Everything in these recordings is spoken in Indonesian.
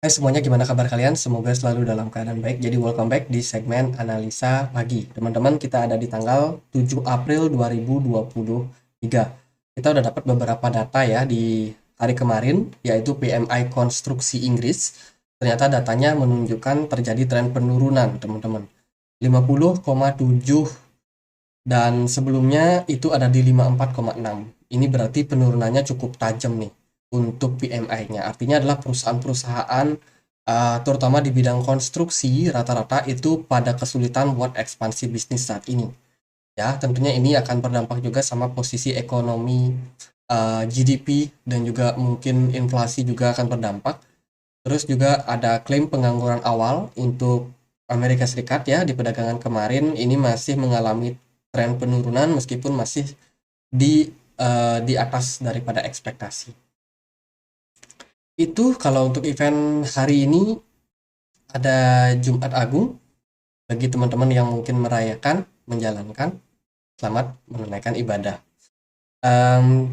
Hai semuanya, gimana kabar kalian? Semoga selalu dalam keadaan baik. Jadi welcome back di segmen analisa pagi. Teman-teman, kita ada di tanggal 7 April 2023. Kita udah dapat beberapa data ya di hari kemarin, yaitu PMI konstruksi Inggris. Ternyata datanya menunjukkan terjadi tren penurunan, teman-teman. 50,7 dan sebelumnya itu ada di 54,6. Ini berarti penurunannya cukup tajam nih untuk PMI-nya. Artinya adalah perusahaan-perusahaan terutama di bidang konstruksi rata-rata itu pada kesulitan buat ekspansi bisnis saat ini. Ya, tentunya ini akan berdampak juga sama posisi ekonomi, GDP dan juga mungkin inflasi juga akan berdampak. Terus juga ada klaim pengangguran awal untuk Amerika Serikat ya di perdagangan kemarin ini masih mengalami tren penurunan meskipun masih di atas daripada ekspektasi. Itu kalau untuk event hari ini ada Jumat Agung bagi teman-teman yang mungkin merayakan, menjalankan, selamat menunaikan ibadah. Em,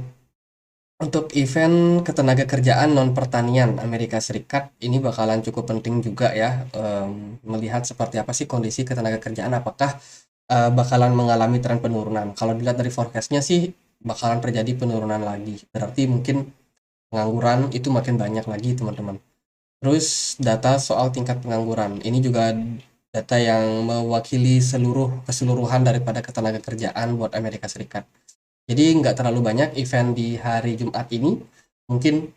Untuk event ketenaga kerjaan non pertanian Amerika Serikat ini bakalan cukup penting juga ya, melihat seperti apa sih kondisi ketenaga kerjaan, apakah bakalan mengalami tren penurunan. Kalau dilihat dari forecastnya sih bakalan terjadi penurunan lagi. Berarti mungkin pengangguran itu makin banyak lagi teman-teman. Terus data soal tingkat pengangguran ini juga data yang mewakili keseluruhan daripada ketenaga kerjaan buat Amerika Serikat. Jadi nggak terlalu banyak event di hari Jumat ini, mungkin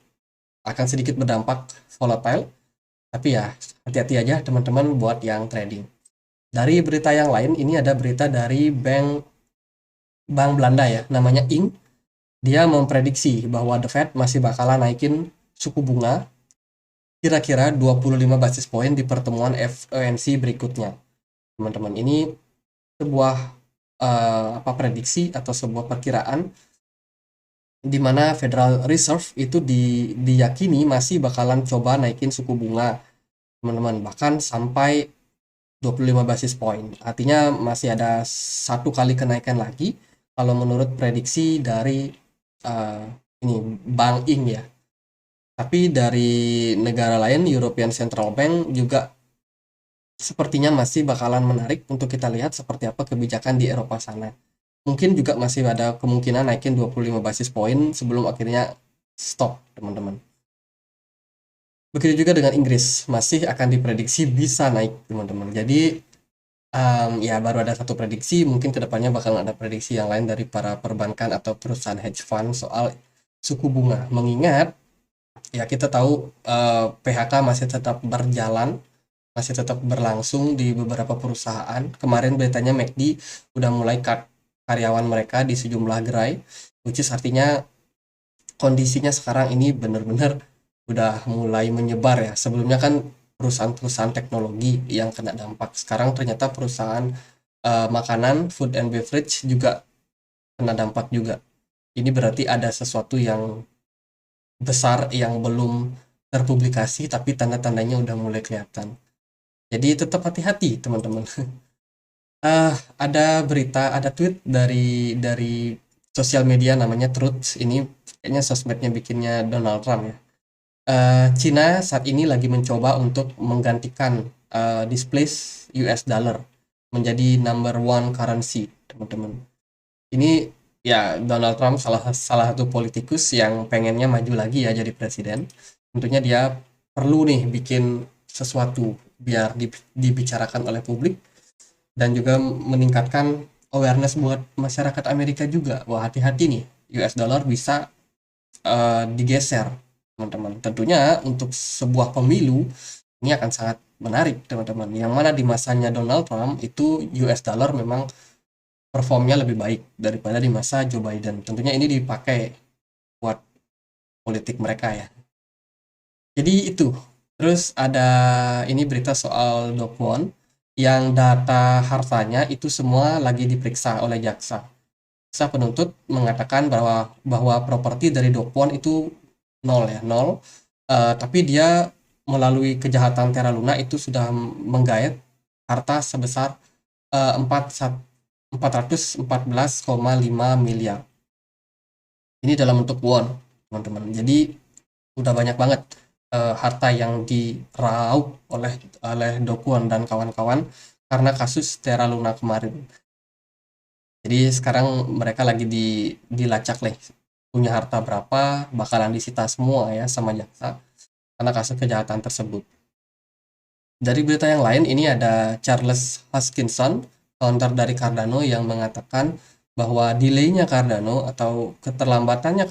akan sedikit berdampak volatile, tapi ya hati-hati aja teman-teman buat yang trading. Dari berita yang lain, ini ada berita dari Bank Belanda ya, namanya ING. Dia memprediksi bahwa The Fed masih bakalan naikin suku bunga kira-kira 25 basis point di pertemuan FOMC berikutnya. Teman-teman, ini sebuah prediksi atau sebuah perkiraan di mana Federal Reserve itu diyakini masih bakalan coba naikin suku bunga, teman-teman, bahkan sampai 25 basis point. Artinya masih ada satu kali kenaikan lagi kalau menurut prediksi dari uh, ini Bank ING ya. Tapi dari negara lain, European Central Bank juga sepertinya masih bakalan menarik untuk kita lihat seperti apa kebijakan di Eropa sana. Mungkin juga masih ada kemungkinan naikin 25 basis point sebelum akhirnya stop, teman-teman. Begitu juga dengan Inggris, masih akan diprediksi bisa naik, teman-teman. Jadi, ya baru ada satu prediksi, mungkin kedepannya bakal ada prediksi yang lain dari para perbankan atau perusahaan hedge fund soal suku bunga. Mengingat, ya kita tahu PHK masih tetap berjalan, masih tetap berlangsung di beberapa perusahaan. Kemarin beritanya McD udah mulai cut karyawan mereka di sejumlah gerai, which is artinya kondisinya sekarang ini benar-benar udah mulai menyebar ya. Sebelumnya kan perusahaan-perusahaan teknologi yang kena dampak. Sekarang ternyata perusahaan makanan, food and beverage juga kena dampak juga. Ini berarti ada sesuatu yang besar yang belum terpublikasi tapi tanda-tandanya udah mulai kelihatan. Jadi tetap hati-hati teman-teman. Ada berita, ada tweet dari sosial media namanya Truth. Ini kayaknya sosmednya bikinnya Donald Trump ya. Cina saat ini lagi mencoba untuk menggantikan displace US dollar menjadi number one currency, teman-teman. Ini ya Donald Trump salah salah satu politikus yang pengennya maju lagi ya jadi presiden. Tentunya dia perlu nih bikin sesuatu biar dibicarakan oleh publik dan juga meningkatkan awareness buat masyarakat Amerika juga. Wah, hati-hati nih, US dollar bisa digeser, teman-teman. Tentunya untuk sebuah pemilu ini akan sangat menarik, teman-teman. Yang mana di masanya Donald Trump itu US dollar memang performnya lebih baik daripada di masa Joe Biden. Tentunya ini dipakai buat politik mereka ya. Jadi itu. Terus ada ini berita soal Do Kwon yang data hartanya itu semua lagi diperiksa oleh jaksa. Jaksa penuntut mengatakan bahwa properti dari Do Kwon itu nol ya, nol. Tapi dia melalui kejahatan Terra Luna itu sudah menggait harta sebesar 414,5 miliar. Ini dalam bentuk won, teman-teman. Jadi udah banyak banget. harta yang diraup oleh Do Kwon dan kawan-kawan karena kasus Terra Luna kemarin. Jadi sekarang mereka lagi dilacak nih, punya harta berapa, bakalan disita semua ya sama jaksa karena kasus kejahatan tersebut. Dari berita yang lain, ini ada Charles Hoskinson, founder dari Cardano, yang mengatakan bahwa delaynya Cardano atau keterlambatannya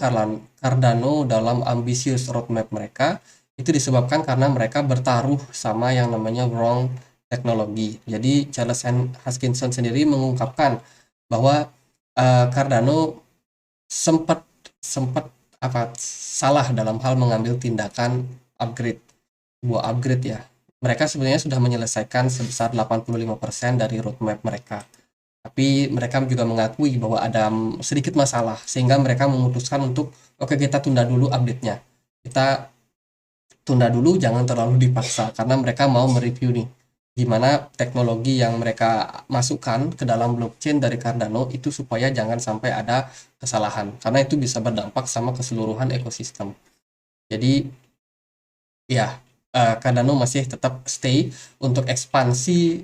Cardano dalam ambisius roadmap mereka itu disebabkan karena mereka bertaruh sama yang namanya wrong teknologi. Jadi Charles Hoskinson sendiri mengungkapkan bahwa Cardano sempat sempat salah dalam hal mengambil tindakan upgrade, sebuah upgrade ya. Mereka sebenarnya sudah menyelesaikan sebesar 85% dari roadmap mereka. Tapi mereka juga mengakui bahwa ada sedikit masalah sehingga mereka memutuskan untuk oke, kita tunda dulu update-nya. Kita tunda dulu, jangan terlalu dipaksa karena mereka mau mereview nih gimana teknologi yang mereka masukkan ke dalam blockchain dari Cardano itu supaya jangan sampai ada kesalahan karena itu bisa berdampak sama keseluruhan ekosistem. Jadi ya, Cardano masih tetap stay untuk ekspansi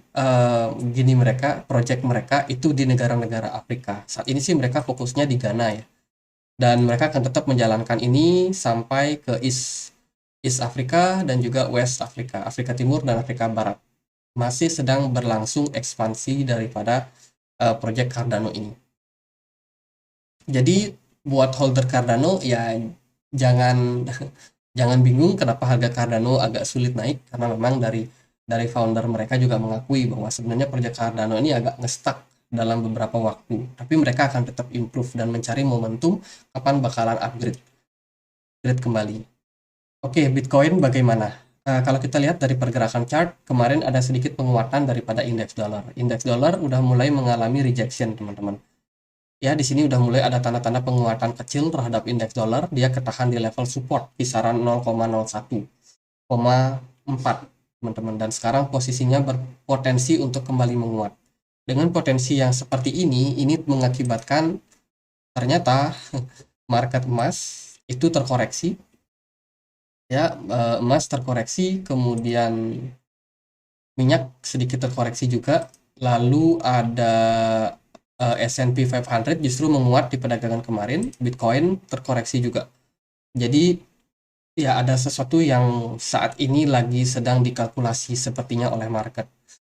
gini mereka, project mereka itu di negara-negara Afrika. Saat ini sih mereka fokusnya di Ghana ya. Dan mereka akan tetap menjalankan ini sampai ke East Afrika dan juga West Afrika, Afrika Timur dan Afrika Barat. Masih sedang berlangsung ekspansi daripada project Cardano ini. Jadi buat holder Cardano ya jangan jangan bingung kenapa harga Cardano agak sulit naik karena memang dari founder mereka juga mengakui bahwa sebenarnya project Cardano ini agak nge-stuck dalam beberapa waktu, tapi mereka akan tetap improve dan mencari momentum kapan bakalan upgrade kembali. Oke, Bitcoin bagaimana? Kalau kita lihat dari pergerakan chart, kemarin ada sedikit penguatan daripada indeks dolar. Indeks dolar udah mulai mengalami rejection, teman-teman. Ya, di sini udah mulai ada tanda-tanda penguatan kecil terhadap indeks dolar. Dia ketahan di level support kisaran 0,01,4, teman-teman. Dan sekarang posisinya berpotensi untuk kembali menguat. Dengan potensi yang seperti ini mengakibatkan ternyata market emas itu terkoreksi. Ya, emas terkoreksi, kemudian minyak sedikit terkoreksi juga, lalu ada S&P 500 justru menguat di perdagangan kemarin, Bitcoin terkoreksi juga. Jadi ya ada sesuatu yang saat ini lagi sedang dikalkulasi sepertinya oleh market.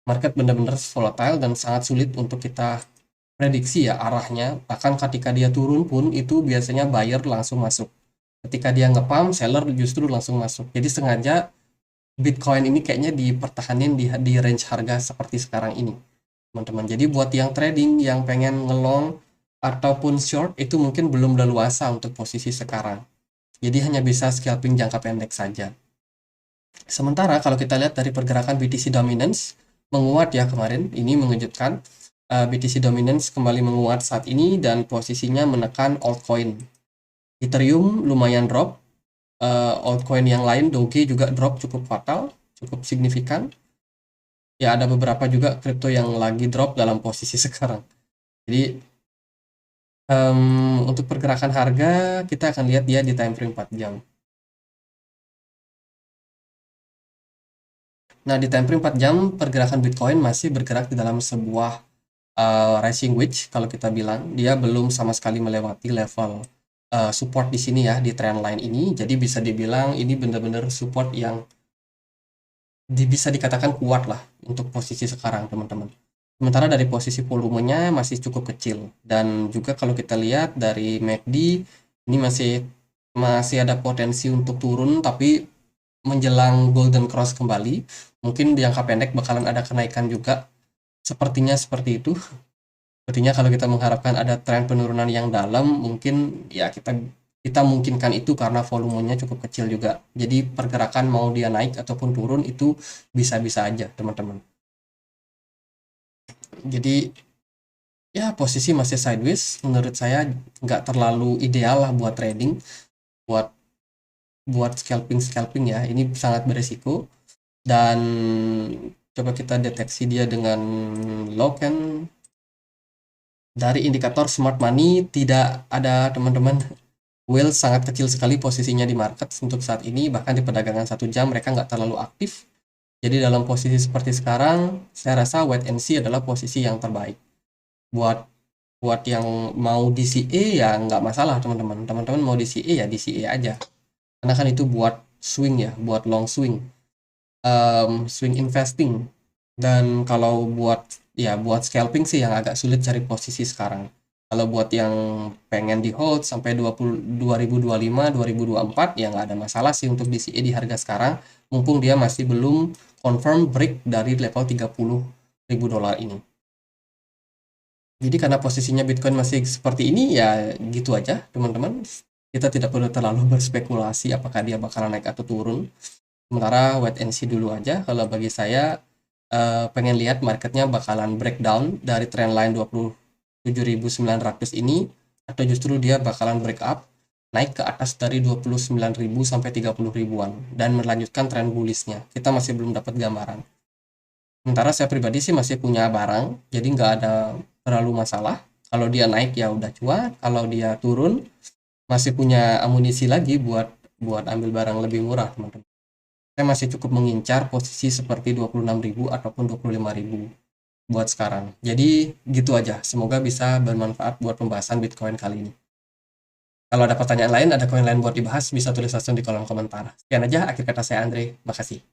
Market benar-benar volatile dan sangat sulit untuk kita prediksi ya arahnya. Bahkan ketika dia turun pun itu biasanya buyer langsung masuk. Ketika dia nge-pump, seller justru langsung masuk. Jadi sengaja Bitcoin ini kayaknya dipertahanin di range harga seperti sekarang ini, teman-teman. Jadi buat yang trading, yang pengen ngelong ataupun short, itu mungkin belum leluasa untuk posisi sekarang. Jadi hanya bisa scalping jangka pendek saja. Sementara kalau kita lihat dari pergerakan BTC Dominance, menguat ya kemarin, ini mengejutkan. BTC Dominance kembali menguat saat ini dan posisinya menekan altcoin. Ethereum lumayan drop, altcoin yang lain Doge juga drop cukup fatal, cukup signifikan. Ya ada beberapa juga kripto yang lagi drop dalam posisi sekarang. Jadi untuk pergerakan harga kita akan lihat dia di time frame 4 jam. Nah di time frame 4 jam pergerakan Bitcoin masih bergerak di dalam sebuah rising wedge. Kalau kita bilang dia belum sama sekali melewati level support di sini ya, di trend line ini. Jadi bisa dibilang ini benar-benar support yang bisa dikatakan kuat lah untuk posisi sekarang, teman-teman. Sementara dari posisi volumenya masih cukup kecil. Dan juga kalau kita lihat dari MACD ini masih ada potensi untuk turun, tapi menjelang golden cross kembali, mungkin di jangka pendek bakalan ada kenaikan juga. Sepertinya seperti itu. Sepertinya kalau kita mengharapkan ada tren penurunan yang dalam, mungkin ya kita mungkinkan itu karena volumenya cukup kecil juga. Jadi pergerakan mau dia naik ataupun turun itu bisa-bisa aja, teman-teman. Jadi ya posisi masih sideways, menurut saya nggak terlalu ideal lah buat trading, buat buat scalping ya. Ini sangat beresiko. Dan coba kita deteksi dia dengan Loken. Dari indikator smart money tidak ada, teman-teman. Whale sangat kecil sekali posisinya di market untuk saat ini, bahkan di perdagangan 1 jam mereka nggak terlalu aktif. Jadi dalam posisi seperti sekarang, saya rasa wait and see adalah posisi yang terbaik. Buat buat yang mau DCA ya nggak masalah teman-teman. Teman-teman mau DCA ya DCA aja. Karena kan itu buat swing ya, buat long swing, swing investing. Dan kalau buat scalping sih yang agak sulit cari posisi sekarang. Kalau buat yang pengen di hold sampai 2025, 2024 ya nggak ada masalah sih untuk DCA di harga sekarang, mumpung dia masih belum confirm break dari level 30.000 dolar ini. Jadi karena posisinya Bitcoin masih seperti ini ya gitu aja teman-teman. Kita tidak perlu terlalu berspekulasi apakah dia bakalan naik atau turun. Sementara wait and see dulu aja. Kalau bagi saya pengen lihat marketnya bakalan breakdown dari trendline 27.900 ini, atau justru dia bakalan break up naik ke atas dari 29.000 sampai 30 ribuan dan melanjutkan tren bullishnya. Kita masih belum dapat gambaran. Sementara saya pribadi sih masih punya barang, jadi nggak ada terlalu masalah. Kalau dia naik ya udah cuan, kalau dia turun masih punya amunisi lagi buat buat ambil barang lebih murah teman-teman. Saya masih cukup mengincar posisi seperti 26.000 ataupun 25.000 buat sekarang. Jadi gitu aja, semoga bisa bermanfaat buat pembahasan Bitcoin kali ini. Kalau ada pertanyaan lain, ada koin lain buat dibahas, bisa tulis langsung di kolom komentar. Sekian aja, akhir kata saya Andre, makasih.